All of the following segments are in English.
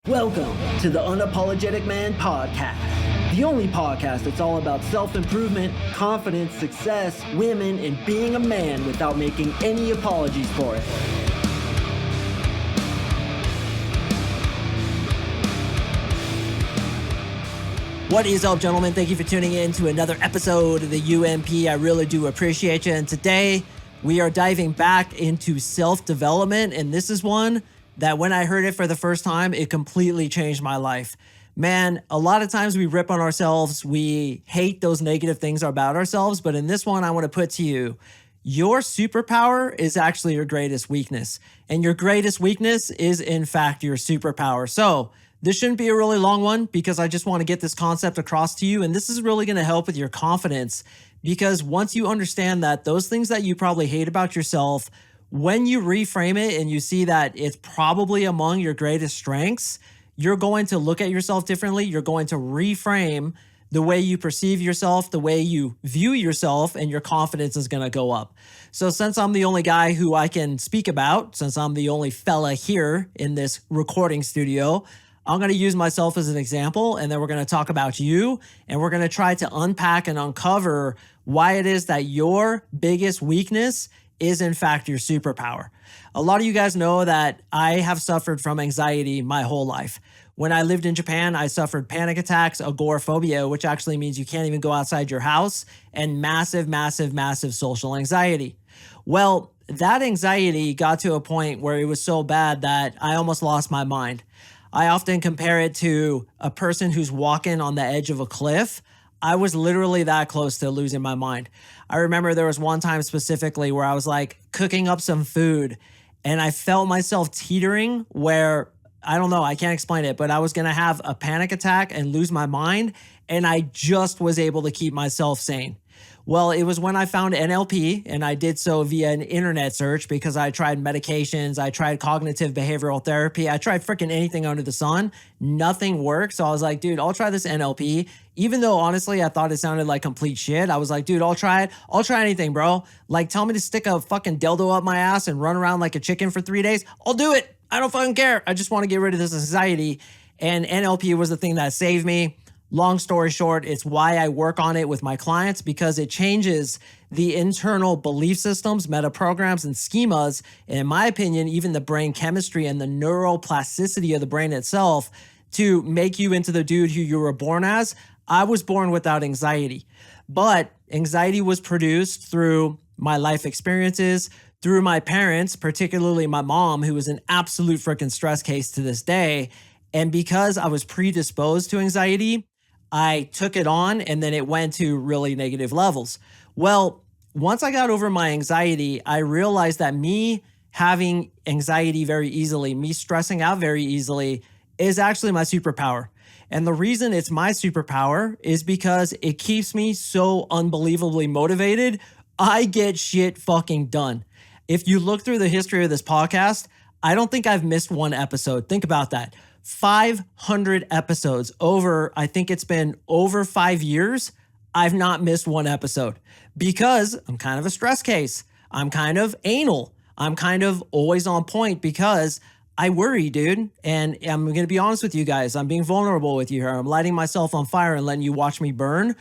Welcome to the Unapologetic Man Podcast, the only podcast that's all about self-improvement, confidence, success, women, and being a man without making any apologies for it. What is up, gentlemen? Thank you for tuning in to another episode of the UMP. I really do appreciate you. And today we are diving back into self-development, and this is one that when I heard it for the first time, it completely changed my life. Man, a lot of times we rip on ourselves. We hate those negative things about ourselves. But in this one, I want to put to you, your superpower is actually your greatest weakness. And your greatest weakness is, in fact, your superpower. So this shouldn't be a really long one because I just want to get this concept across to you. And this is really going to help with your confidence, because once you understand that those things that you probably hate about yourself, when you reframe it and you see that it's probably among your greatest strengths, you're going to look at yourself differently. You're going to reframe the way you perceive yourself, the way you view yourself, and your confidence is going to go up. So since I'm the only guy who I can speak about, since I'm the only fella here in this recording studio, I'm going to use myself as an example, and then we're going to talk about you, and we're going to try to unpack and uncover why it is that your biggest weakness is in fact your superpower. A lot of you guys know that I have suffered from anxiety my whole life. When I lived in Japan, I suffered panic attacks, agoraphobia, which actually means you can't even go outside your house, and massive social anxiety. Well, that anxiety got to a point where it was so bad that I almost lost my mind. I often compare it to a person who's walking on the edge of a cliff. I was literally that close to losing my mind. I remember there was one time specifically where I was like cooking up some food and I felt myself teetering where, I don't know, I can't explain it, but I was going to have a panic attack and lose my mind. And I just was able to keep myself sane. Well, it was when I found NLP, and I did so via an internet search because I tried medications, I tried cognitive behavioral therapy, I tried freaking anything under the sun. Nothing worked. So I was like, dude, I'll try this NLP. Even though honestly, I thought it sounded like complete shit. I was like, dude, I'll try it. I'll try anything, bro. Like, tell me to stick a fucking dildo up my ass and run around like a chicken for 3 days. I'll do it. I don't fucking care. I just want to get rid of this anxiety. And NLP was the thing that saved me. Long story short, it's why I work on it with my clients, because it changes the internal belief systems, meta programs, and schemas, and in my opinion, even the brain chemistry and the neuroplasticity of the brain itself to make you into the dude who you were born as. I was born without anxiety, but anxiety was produced through my life experiences, through my parents, particularly my mom, who was an absolute freaking stress case to this day. And because I was predisposed to anxiety, I took it on and then it went to really negative levels. Well, once I got over my anxiety, I realized that me having anxiety very easily, me stressing out very easily, is actually my superpower. And the reason it's my superpower is because it keeps me so unbelievably motivated. I get shit fucking done. If you look through the history of this podcast, I don't think I've missed one episode. Think about that. 500 episodes over, I think it's been over 5 years. I've not missed one episode because I'm kind of a stress case. I'm kind of anal. I'm kind of always on point because I worry, dude. And I'm going to be honest with you guys. I'm being vulnerable with you here. I'm lighting myself on fire and letting you watch me burn.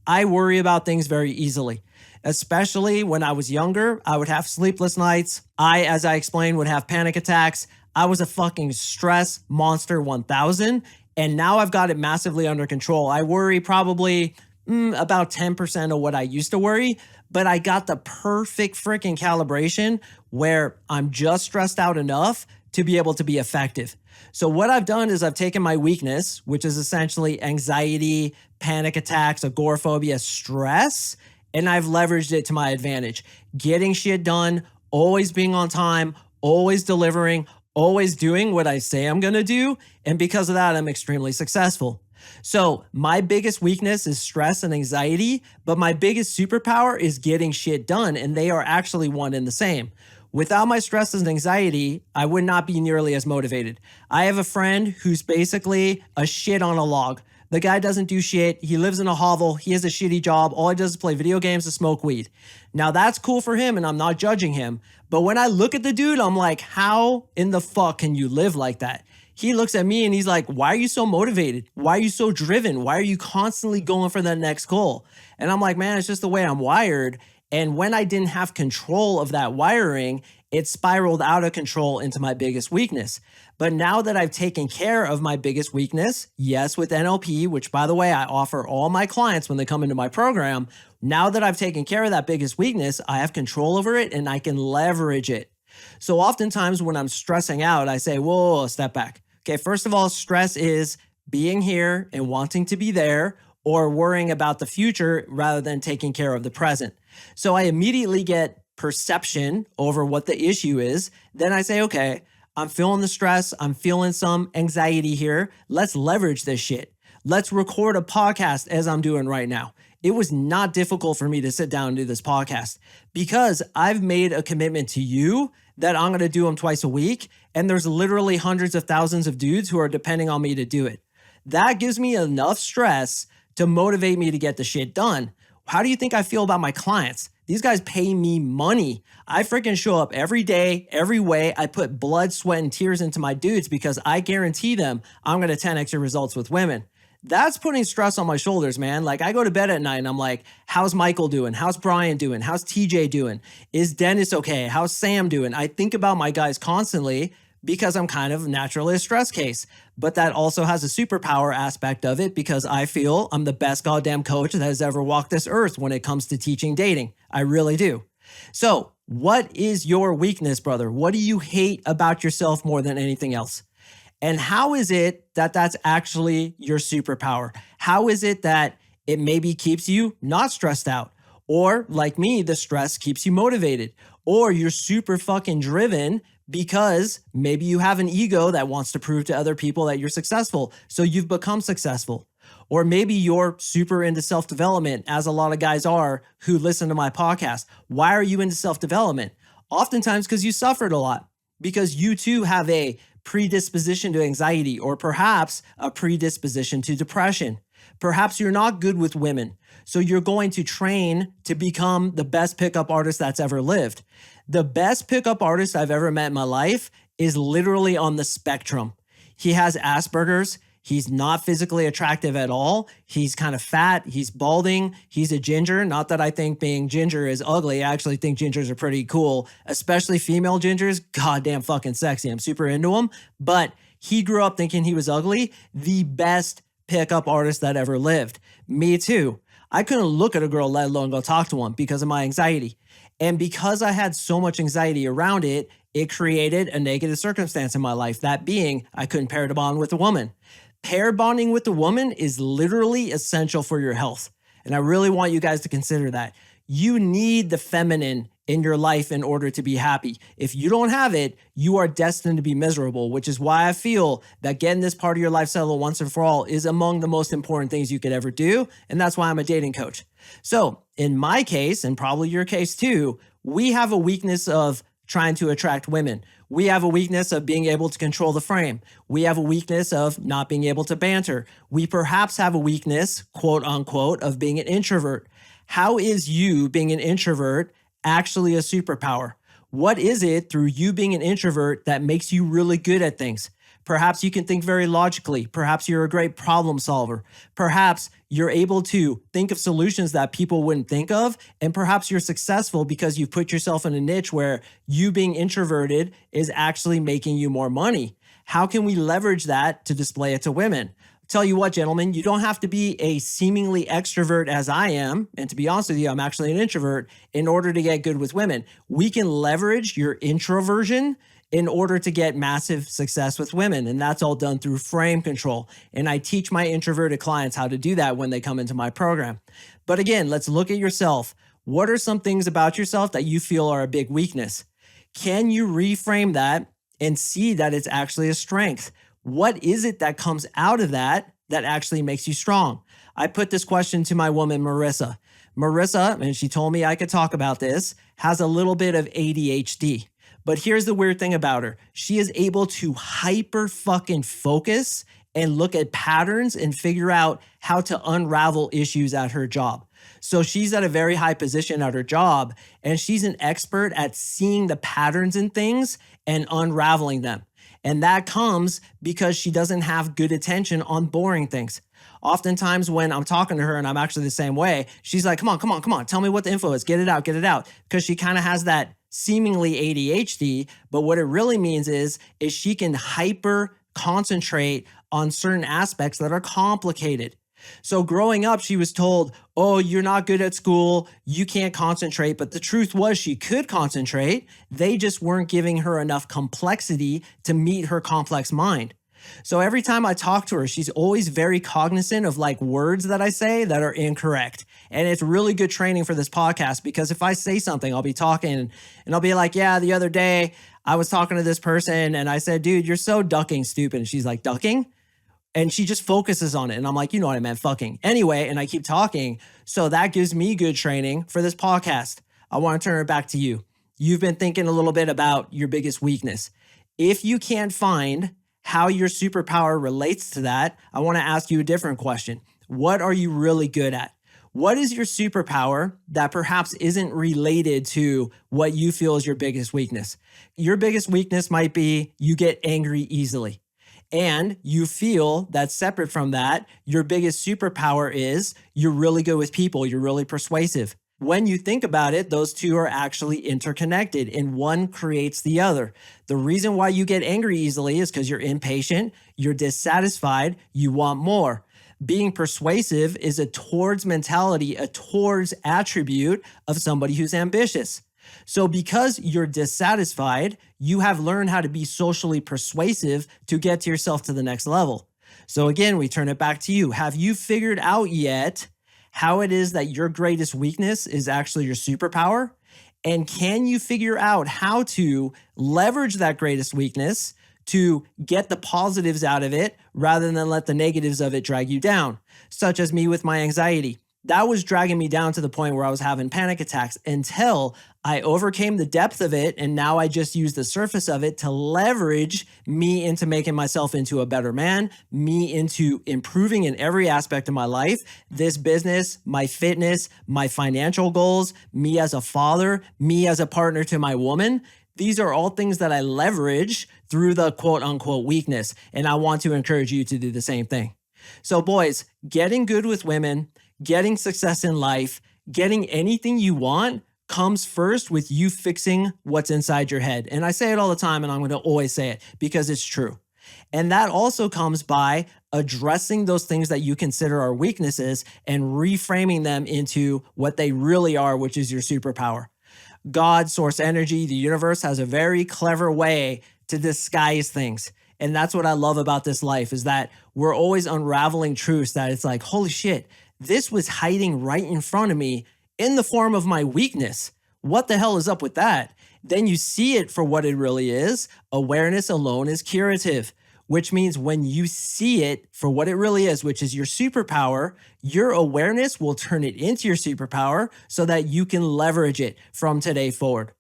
I worry about things very easily. Especially when I was younger, I would have sleepless nights. As I explained, would have panic attacks. I was a fucking stress monster 1000, and now I've got it massively under control. I worry probably about 10% of what I used to worry, but I got the perfect freaking calibration where I'm just stressed out enough to be able to be effective. So what I've done is I've taken my weakness, which is essentially anxiety, panic attacks, agoraphobia, stress, and I've leveraged it to my advantage. Getting shit done, always being on time, always delivering, always doing what I say I'm going to do. And because of that, I'm extremely successful. So my biggest weakness is stress and anxiety, but my biggest superpower is getting shit done. And they are actually one and the same. Without my stress and anxiety, I would not be nearly as motivated. I have a friend who's basically a shit on a log. The guy doesn't do shit. He lives in a hovel. He has a shitty job. All he does is play video games and smoke weed. Now that's cool for him and I'm not judging him. But when I look at the dude, I'm like, how in the fuck can you live like that? He looks at me and he's like, why are you so motivated? Why are you so driven? Why are you constantly going for that next goal? And I'm like, man, it's just the way I'm wired. And when I didn't have control of that wiring, it spiraled out of control into my biggest weakness. But now that I've taken care of my biggest weakness, yes, with NLP, which by the way, I offer all my clients when they come into my program, now that I've taken care of that biggest weakness, I have control over it and I can leverage it. So oftentimes when I'm stressing out, I say, whoa, step back. Okay, first of all, stress is being here and wanting to be there or worrying about the future rather than taking care of the present. So I immediately get perception over what the issue is. Then I say, okay, I'm feeling the stress. I'm feeling some anxiety here. Let's leverage this shit. Let's record a podcast as I'm doing right now. It was not difficult for me to sit down and do this podcast because I've made a commitment to you that I'm going to do them twice a week. And there's literally hundreds of thousands of dudes who are depending on me to do it. That gives me enough stress to motivate me to get the shit done. How do you think I feel about my clients? These guys pay me money. I freaking show up every day, every way. I put blood, sweat, and tears into my dudes because I guarantee them I'm going to 10x your results with women. That's putting stress on my shoulders, man. Like I go to bed at night and I'm like, how's Michael doing? How's Brian doing? How's TJ doing? Is Dennis okay? How's Sam doing? I think about my guys constantly because I'm kind of naturally a stress case, but that also has a superpower aspect of it because I feel I'm the best goddamn coach that has ever walked this earth when it comes to teaching dating. I really do. So what is your weakness, brother? What do you hate about yourself more than anything else? And how is it that that's actually your superpower? How is it that it maybe keeps you not stressed out? Or like me, the stress keeps you motivated. Or you're super fucking driven because maybe you have an ego that wants to prove to other people that you're successful. So you've become successful. Or maybe you're super into self-development, as a lot of guys are who listen to my podcast. Why are you into self-development? Oftentimes because you suffered a lot, because you too have a predisposition to anxiety, or perhaps a predisposition to depression. Perhaps you're not good with women, so you're going to train to become the best pickup artist that's ever lived. The best pickup artist I've ever met in my life is literally on the spectrum. He has Asperger's. He's not physically attractive at all. He's kind of fat. He's balding. He's a ginger. Not that I think being ginger is ugly. I actually think gingers are pretty cool, especially female gingers. Goddamn fucking sexy. I'm super into them. But he grew up thinking he was ugly. The best pickup artist that ever lived. Me too. I couldn't look at a girl, let alone go talk to one because of my anxiety. And because I had so much anxiety around it, it created a negative circumstance in my life. That being, I couldn't pair to bond with a woman. Pair bonding with a woman is literally essential for your health. And I really want you guys to consider that. You need the feminine in your life in order to be happy. If you don't have it, you are destined to be miserable, which is why I feel that getting this part of your life settled once and for all is among the most important things you could ever do. And that's why I'm a dating coach. So in my case, and probably your case too, we have a weakness of trying to attract women. We have a weakness of being able to control the frame. We have a weakness of not being able to banter. We perhaps have a weakness, quote unquote, of being an introvert. How is you being an introvert actually a superpower? What is it through you being an introvert that makes you really good at things? Perhaps you can think very logically. Perhaps you're a great problem solver. Perhaps you're able to think of solutions that people wouldn't think of. And perhaps you're successful because you've put yourself in a niche where you being introverted is actually making you more money. How can we leverage that to display it to women? Tell you what, gentlemen, you don't have to be a seemingly extrovert as I am. And to be honest with you, I'm actually an introvert in order to get good with women. We can leverage your introversion in order to get massive success with women. And that's all done through frame control. And I teach my introverted clients how to do that when they come into my program. But again, let's look at yourself. What are some things about yourself that you feel are a big weakness? Can you reframe that and see that it's actually a strength? What is it that comes out of that that actually makes you strong? I put this question to my woman, Marissa. Marissa, and she told me I could talk about this, has a little bit of ADHD. But here's the weird thing about her. She is able to hyper fucking focus and look at patterns and figure out how to unravel issues at her job. So she's at a very high position at her job, and she's an expert at seeing the patterns in things and unraveling them. And that comes because she doesn't have good attention on boring things. Oftentimes when I'm talking to her, and I'm actually the same way, she's like, come on, come on, come on. Tell me what the info is. Get it out, get it out. Because she kind of has that seemingly ADHD, but what it really means is she can hyper concentrate on certain aspects that are complicated. So growing up, she was told, oh, you're not good at school, you can't concentrate. But the truth was she could concentrate. They just weren't giving her enough complexity to meet her complex mind. So every time I talk to her, she's always very cognizant of like words that I say that are incorrect. And it's really good training for this podcast, because if I say something, I'll be talking and I'll be like, yeah, the other day I was talking to this person and I said, dude, you're so ducking stupid. And she's like, ducking? And she just focuses on it. And I'm like, you know what I meant, fucking. Anyway, and I keep talking. So that gives me good training for this podcast. I want to turn it back to you. You've been thinking a little bit about your biggest weakness. If you can't find how your superpower relates to that, I want to ask you a different question. What are you really good at? What is your superpower that perhaps isn't related to what you feel is your biggest weakness? Your biggest weakness might be you get angry easily. And you feel that separate from that, your biggest superpower is you're really good with people. You're really persuasive. When you think about it, those two are actually interconnected and one creates the other. The reason why you get angry easily is because you're impatient, you're dissatisfied, you want more. Being persuasive is a towards mentality, a towards attribute of somebody who's ambitious. So because you're dissatisfied, you have learned how to be socially persuasive to get to yourself to the next level. So again, we turn it back to you. Have you figured out yet how it is that your greatest weakness is actually your superpower? And can you figure out how to leverage that greatest weakness to get the positives out of it rather than let the negatives of it drag you down? Such as me with my anxiety. That was dragging me down to the point where I was having panic attacks until I overcame the depth of it. And now I just use the surface of it to leverage me into making myself into a better man, me into improving in every aspect of my life, this business, my fitness, my financial goals, me as a father, me as a partner to my woman. These are all things that I leverage through the quote unquote weakness. And I want to encourage you to do the same thing. So boys, getting good with women, getting success in life, getting anything you want comes first with you fixing what's inside your head. And I say it all the time and I'm going to always say it because it's true. And that also comes by addressing those things that you consider are weaknesses and reframing them into what they really are, which is your superpower. God, source energy, the universe has a very clever way to disguise things. And that's what I love about this life is that we're always unraveling truths that it's like, holy shit, this was hiding right in front of me in the form of my weakness. What the hell is up with that? Then you see it for what it really is. Awareness alone is curative, which means when you see it for what it really is, which is your superpower, your awareness will turn it into your superpower so that you can leverage it from today forward.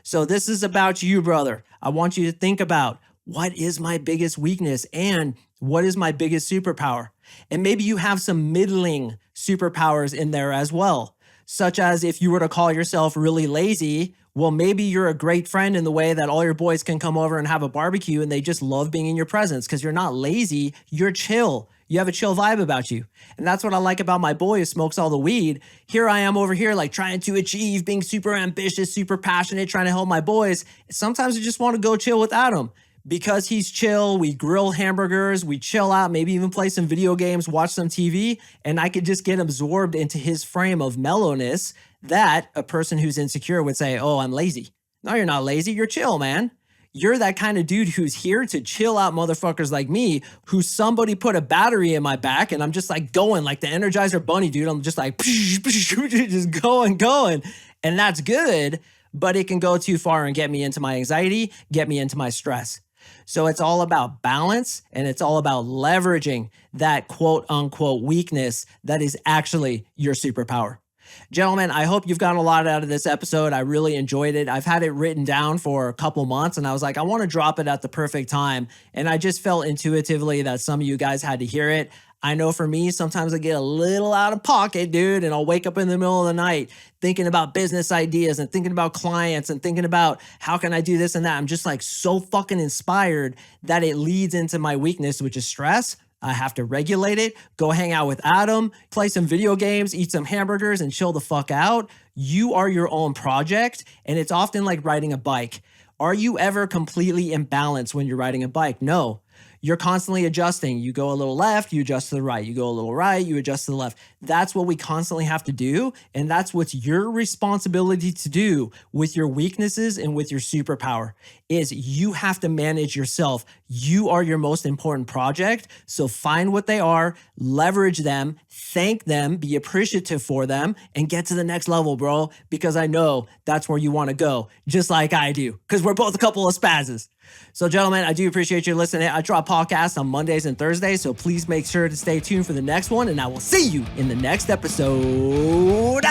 So this is about you, brother. I want you to think about what is my biggest weakness and what is my biggest superpower? And maybe you have some middling superpowers in there as well, such as if you were to call yourself really lazy, well, maybe you're a great friend in the way that all your boys can come over and have a barbecue and they just love being in your presence because you're not lazy, you're chill. You have a chill vibe about you. And that's what I like about my boy who smokes all the weed. Here I am over here like trying to achieve, being super ambitious, super passionate, trying to help my boys. Sometimes I just want to go chill without him. Because he's chill, we grill hamburgers, we chill out, maybe even play some video games, watch some TV, and I could just get absorbed into his frame of mellowness that a person who's insecure would say, oh, I'm lazy. No, you're not lazy, you're chill, man. You're that kind of dude who's here to chill out motherfuckers like me, who somebody put a battery in my back and I'm just like going like the Energizer Bunny, dude. I'm just like, just going. And that's good, but it can go too far and get me into my anxiety, get me into my stress. So it's all about balance and it's all about leveraging that quote unquote weakness that is actually your superpower. Gentlemen, I hope you've gotten a lot out of this episode. I really enjoyed it. I've had it written down for a couple months and I was like, I want to drop it at the perfect time. And I just felt intuitively that some of you guys had to hear it. I know for me, sometimes I get a little out of pocket, dude, and I'll wake up in the middle of the night thinking about business ideas and thinking about clients and thinking about how can I do this and that. I'm just like so fucking inspired that it leads into my weakness, which is stress. I have to regulate it, go hang out with Adam, play some video games, eat some hamburgers, and chill the fuck out. You are your own project, and it's often like riding a bike. Are you ever completely in balance when you're riding a bike? No. You're constantly adjusting. You go a little left, you adjust to the right. You go a little right, you adjust to the left. That's what we constantly have to do. And that's what's your responsibility to do with your weaknesses and with your superpower is you have to manage yourself. You are your most important project. So find what they are, leverage them, thank them, be appreciative for them, and get to the next level, bro. Because I know that's where you want to go, just like I do, because we're both a couple of spazzes. So gentlemen, I do appreciate you listening. I drop podcasts on Mondays and Thursdays, so please make sure to stay tuned for the next one, and I will see you in the next episode.